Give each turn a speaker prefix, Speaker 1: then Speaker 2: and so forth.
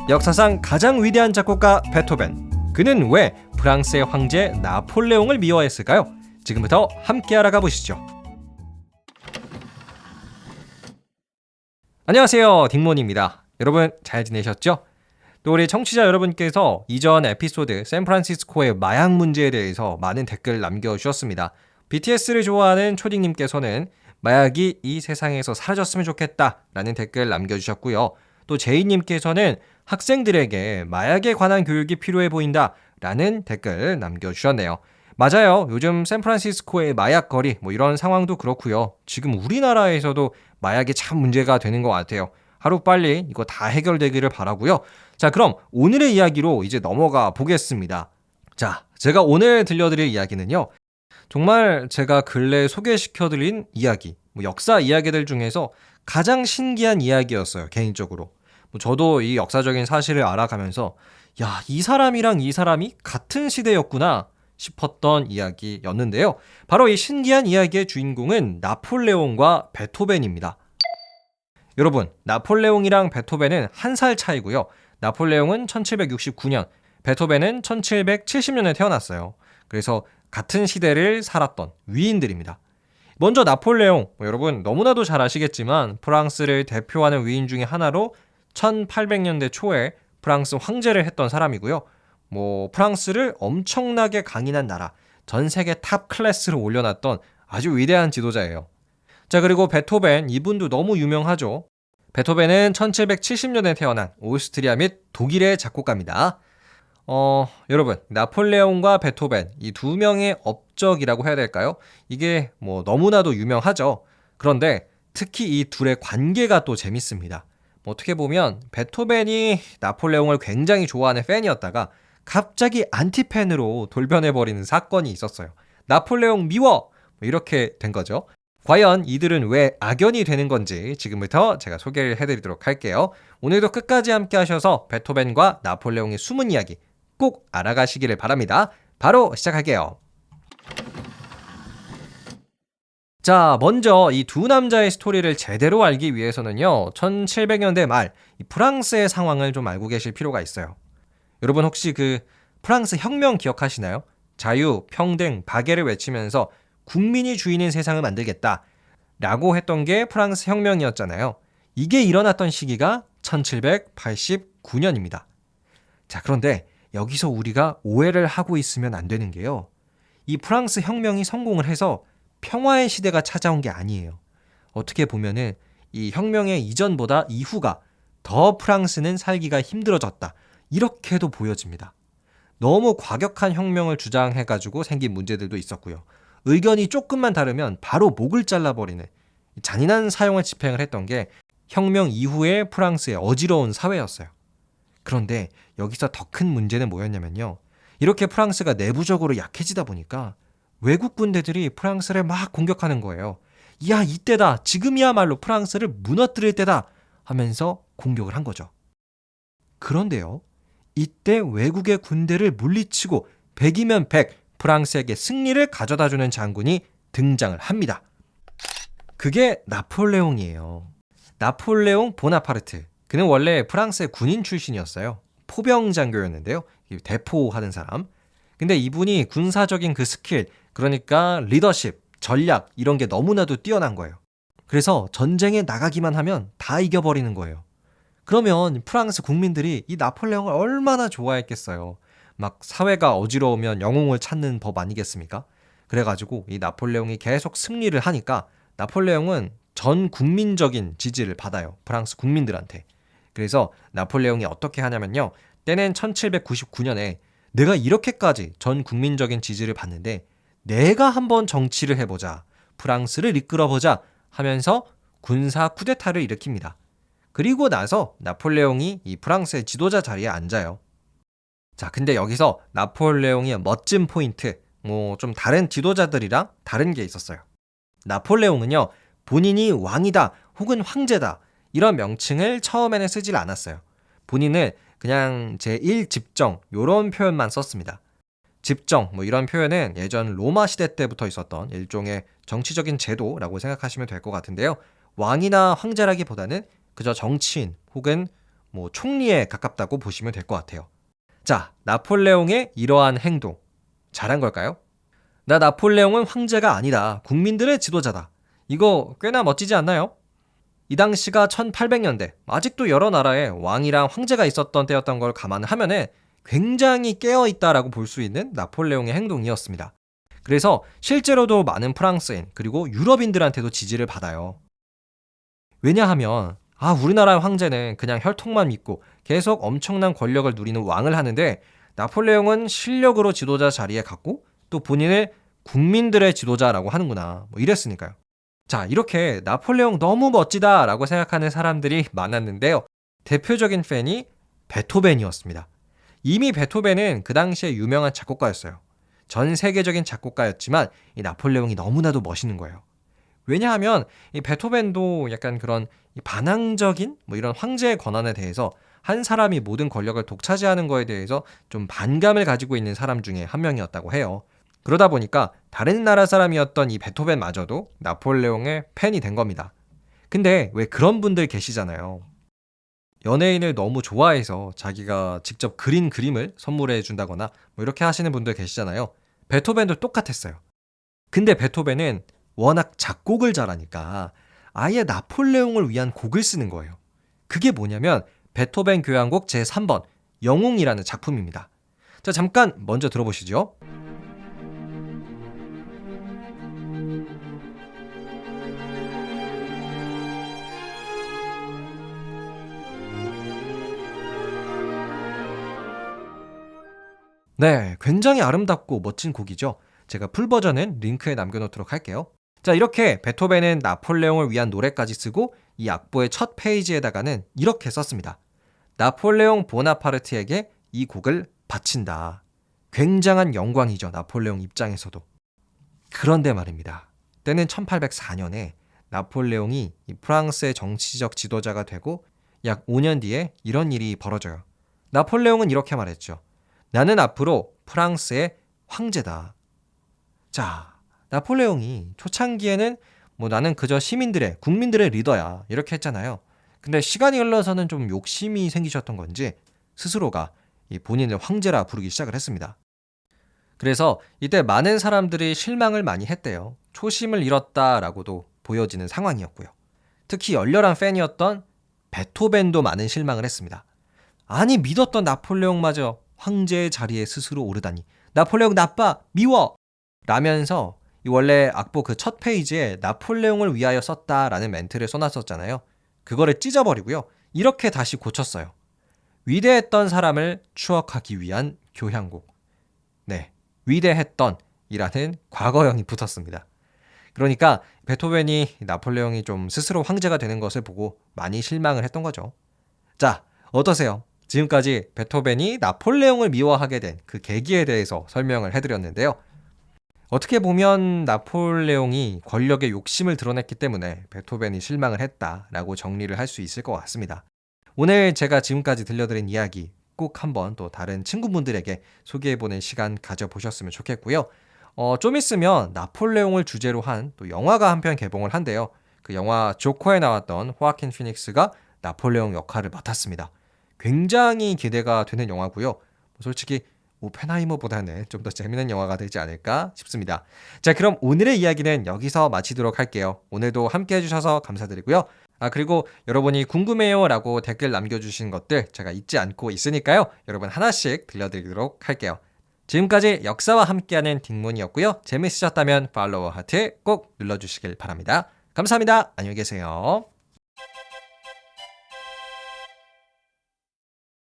Speaker 1: 역사상 가장 위대한 작곡가 베토벤. 그는 왜 프랑스의 황제 나폴레옹을 미워했을까요? 지금부터 함께 알아가 보시죠. 안녕하세요, 딩몬입니다. 여러분 잘 지내셨죠? 또 우리 청취자 여러분께서 이전 에피소드 샌프란시스코의 마약 문제에 대해서 많은 댓글 남겨주셨습니다. BTS를 좋아하는 초딩님께서는 마약이 이 세상에서 사라졌으면 좋겠다라는 댓글 남겨주셨고요. 또 제이님께서는 학생들에게 마약에 관한 교육이 필요해 보인다라는 댓글 남겨주셨네요. 맞아요. 요즘 샌프란시스코의 마약거리 이런 상황도 그렇고요. 지금 우리나라에서도 마약이 참 문제가 되는 것 같아요. 하루빨리 이거 다 해결되기를 바라고요. 자, 그럼 오늘의 이야기로 이제 넘어가 보겠습니다. 자, 제가 오늘 들려드릴 이야기는요. 정말 제가 근래에 소개시켜드린 이야기, 역사 이야기들 중에서 가장 신기한 이야기였어요. 개인적으로. 저도 이 역사적인 사실을 알아가면서 야, 이 사람이랑 이 사람이 같은 시대였구나 싶었던 이야기였는데요. 바로 이 신기한 이야기의 주인공은 나폴레옹과 베토벤입니다. 여러분, 나폴레옹이랑 베토벤은 한 살 차이고요. 나폴레옹은 1769년, 베토벤은 1770년에 태어났어요. 그래서 같은 시대를 살았던 위인들입니다. 먼저 나폴레옹, 여러분 너무나도 잘 아시겠지만 프랑스를 대표하는 위인 중에 하나로 1800년대 초에 프랑스 황제를 했던 사람이고요. 프랑스를 엄청나게 강인한 나라, 전 세계 탑 클래스로 올려놨던 아주 위대한 지도자예요. 자, 그리고 베토벤, 이분도 너무 유명하죠. 베토벤은 1770년에 태어난 오스트리아 및 독일의 작곡가입니다. 여러분, 나폴레옹과 베토벤, 이 두 명의 업적이라고 해야 될까요? 이게 너무나도 유명하죠. 그런데 특히 이 둘의 관계가 또 재밌습니다. 어떻게 보면 베토벤이 나폴레옹을 굉장히 좋아하는 팬이었다가 갑자기 안티팬으로 돌변해버리는 사건이 있었어요. 나폴레옹 미워! 이렇게 된 거죠. 과연 이들은 왜 악연이 되는 건지 지금부터 제가 소개를 해드리도록 할게요. 오늘도 끝까지 함께 하셔서 베토벤과 나폴레옹의 숨은 이야기 꼭 알아가시기를 바랍니다. 바로 시작할게요. 자, 먼저 이 두 남자의 스토리를 제대로 알기 위해서는요, 1700년대 말 이 프랑스의 상황을 좀 알고 계실 필요가 있어요. 여러분 혹시 그 프랑스 혁명 기억하시나요? 자유, 평등, 박애를 외치면서 국민이 주인인 세상을 만들겠다 라고 했던 게 프랑스 혁명이었잖아요. 이게 일어났던 시기가 1789년입니다. 자, 그런데 여기서 우리가 오해를 하고 있으면 안 되는 게요. 이 프랑스 혁명이 성공을 해서 평화의 시대가 찾아온 게 아니에요. 어떻게 보면은 이 혁명의 이전보다 이후가 더 프랑스는 살기가 힘들어졌다. 이렇게도 보여집니다. 너무 과격한 혁명을 주장해가지고 생긴 문제들도 있었고요. 의견이 조금만 다르면 바로 목을 잘라버리는 잔인한 사형을 집행을 했던 게 혁명 이후의 프랑스의 어지러운 사회였어요. 그런데 여기서 더 큰 문제는 뭐였냐면요. 이렇게 프랑스가 내부적으로 약해지다 보니까 외국 군대들이 프랑스를 막 공격하는 거예요. 야, 이때다. 지금이야말로 프랑스를 무너뜨릴 때다. 하면서 공격을 한 거죠. 그런데요. 이때 외국의 군대를 물리치고 100이면 100 프랑스에게 승리를 가져다주는 장군이 등장을 합니다. 그게 나폴레옹이에요. 나폴레옹 보나파르트. 그는 원래 프랑스의 군인 출신이었어요. 포병 장교였는데요. 대포하는 사람. 근데 이분이 군사적인 그 스킬, 그러니까 리더십, 전략 이런 게 너무나도 뛰어난 거예요. 그래서 전쟁에 나가기만 하면 다 이겨버리는 거예요. 그러면 프랑스 국민들이 이 나폴레옹을 얼마나 좋아했겠어요. 막 사회가 어지러우면 영웅을 찾는 법 아니겠습니까? 그래가지고 이 나폴레옹이 계속 승리를 하니까 나폴레옹은 전 국민적인 지지를 받아요. 프랑스 국민들한테. 그래서 나폴레옹이 어떻게 하냐면요. 때는 1799년에 내가 이렇게까지 전 국민적인 지지를 받는데 내가 한번 정치를 해보자. 프랑스를 이끌어보자 하면서 군사 쿠데타를 일으킵니다. 그리고 나서 나폴레옹이 이 프랑스의 지도자 자리에 앉아요. 자, 근데 여기서 나폴레옹의 멋진 포인트, 좀 다른 지도자들이랑 다른 게 있었어요. 나폴레옹은요, 본인이 왕이다 혹은 황제다 이런 명칭을 처음에는 쓰질 않았어요. 본인을 그냥 제1집정 이런 표현만 썼습니다. 집정 이런 표현은 예전 로마 시대 때부터 있었던 일종의 정치적인 제도라고 생각하시면 될 것 같은데요. 왕이나 황제라기보다는 그저 정치인 혹은 뭐 총리에 가깝다고 보시면 될 것 같아요. 자, 나폴레옹의 이러한 행동 잘한 걸까요? 나 나폴레옹은 황제가 아니다. 국민들의 지도자다. 이거 꽤나 멋지지 않나요? 이 당시가 1800년대, 아직도 여러 나라에 왕이랑 황제가 있었던 때였던 걸 감안하면은 굉장히 깨어있다라고 볼 수 있는 나폴레옹의 행동이었습니다. 그래서 실제로도 많은 프랑스인 그리고 유럽인들한테도 지지를 받아요. 왜냐하면 우리나라 황제는 그냥 혈통만 믿고 계속 엄청난 권력을 누리는 왕을 하는데 나폴레옹은 실력으로 지도자 자리에 갔고 또 본인을 국민들의 지도자라고 하는구나. 뭐 이랬으니까요. 자, 이렇게 나폴레옹 너무 멋지다라고 생각하는 사람들이 많았는데요. 대표적인 팬이 베토벤이었습니다. 이미 베토벤은 그 당시에 유명한 작곡가였어요. 전 세계적인 작곡가였지만 이 나폴레옹이 너무나도 멋있는 거예요. 왜냐하면 이 베토벤도 약간 그런 반항적인 뭐 이런 황제의 권한에 대해서 한 사람이 모든 권력을 독차지하는 거에 대해서 좀 반감을 가지고 있는 사람 중에 한 명이었다고 해요. 그러다 보니까 다른 나라 사람이었던 이 베토벤마저도 나폴레옹의 팬이 된 겁니다. 근데 왜 그런 분들 계시잖아요. 연예인을 너무 좋아해서 자기가 직접 그린 그림을 선물해 준다거나 뭐 이렇게 하시는 분들 계시잖아요. 베토벤도 똑같았어요. 근데 베토벤은 워낙 작곡을 잘하니까 아예 나폴레옹을 위한 곡을 쓰는 거예요. 그게 뭐냐면 베토벤 교향곡 제3번 영웅이라는 작품입니다. 자, 잠깐 먼저 들어보시죠. 네, 굉장히 아름답고 멋진 곡이죠. 제가 풀 버전은 링크에 남겨놓도록 할게요. 자, 이렇게 베토벤은 나폴레옹을 위한 노래까지 쓰고 이 악보의 첫 페이지에다가는 이렇게 썼습니다. 나폴레옹 보나파르트에게 이 곡을 바친다. 굉장한 영광이죠, 나폴레옹 입장에서도. 그런데 말입니다. 때는 1804년에 나폴레옹이 프랑스의 정치적 지도자가 되고 약 5년 뒤에 이런 일이 벌어져요. 나폴레옹은 이렇게 말했죠. 나는 앞으로 프랑스의 황제다. 자, 나폴레옹이 초창기에는 나는 그저 시민들의, 국민들의 리더야. 이렇게 했잖아요. 근데 시간이 흘러서는 좀 욕심이 생기셨던 건지 스스로가 본인을 황제라 부르기 시작을 했습니다. 그래서 이때 많은 사람들이 실망을 많이 했대요. 초심을 잃었다라고도 보여지는 상황이었고요. 특히 열렬한 팬이었던 베토벤도 많은 실망을 했습니다. 아니, 믿었던 나폴레옹마저 황제의 자리에 스스로 오르다니. 나폴레옹 나빠! 미워! 라면서 원래 악보 그 첫 페이지에 나폴레옹을 위하여 썼다라는 멘트를 써놨었잖아요. 그거를 찢어버리고요. 이렇게 다시 고쳤어요. 위대했던 사람을 추억하기 위한 교향곡. 네, 위대했던 이라는 과거형이 붙었습니다. 그러니까 베토벤이 나폴레옹이 좀 스스로 황제가 되는 것을 보고 많이 실망을 했던 거죠. 자, 어떠세요? 지금까지 베토벤이 나폴레옹을 미워하게 된 그 계기에 대해서 설명을 해드렸는데요. 어떻게 보면 나폴레옹이 권력의 욕심을 드러냈기 때문에 베토벤이 실망을 했다라고 정리를 할 수 있을 것 같습니다. 오늘 제가 지금까지 들려드린 이야기 꼭 한번 또 다른 친구분들에게 소개해보는 시간 가져보셨으면 좋겠고요. 좀 있으면 나폴레옹을 주제로 한 또 영화가 한 편 개봉을 한대요. 그 영화 조커에 나왔던 호아킨 피닉스가 나폴레옹 역할을 맡았습니다. 굉장히 기대가 되는 영화고요. 솔직히 오펜하이머보다는 좀 더 재밌는 영화가 되지 않을까 싶습니다. 자, 그럼 오늘의 이야기는 여기서 마치도록 할게요. 오늘도 함께 해주셔서 감사드리고요. 그리고 여러분이 궁금해요 라고 댓글 남겨주신 것들 제가 잊지 않고 있으니까요. 여러분 하나씩 들려드리도록 할게요. 지금까지 역사와 함께하는 딩몬이었고요. 재밌으셨다면 팔로우 하트 꼭 눌러주시길 바랍니다. 감사합니다. 안녕히 계세요.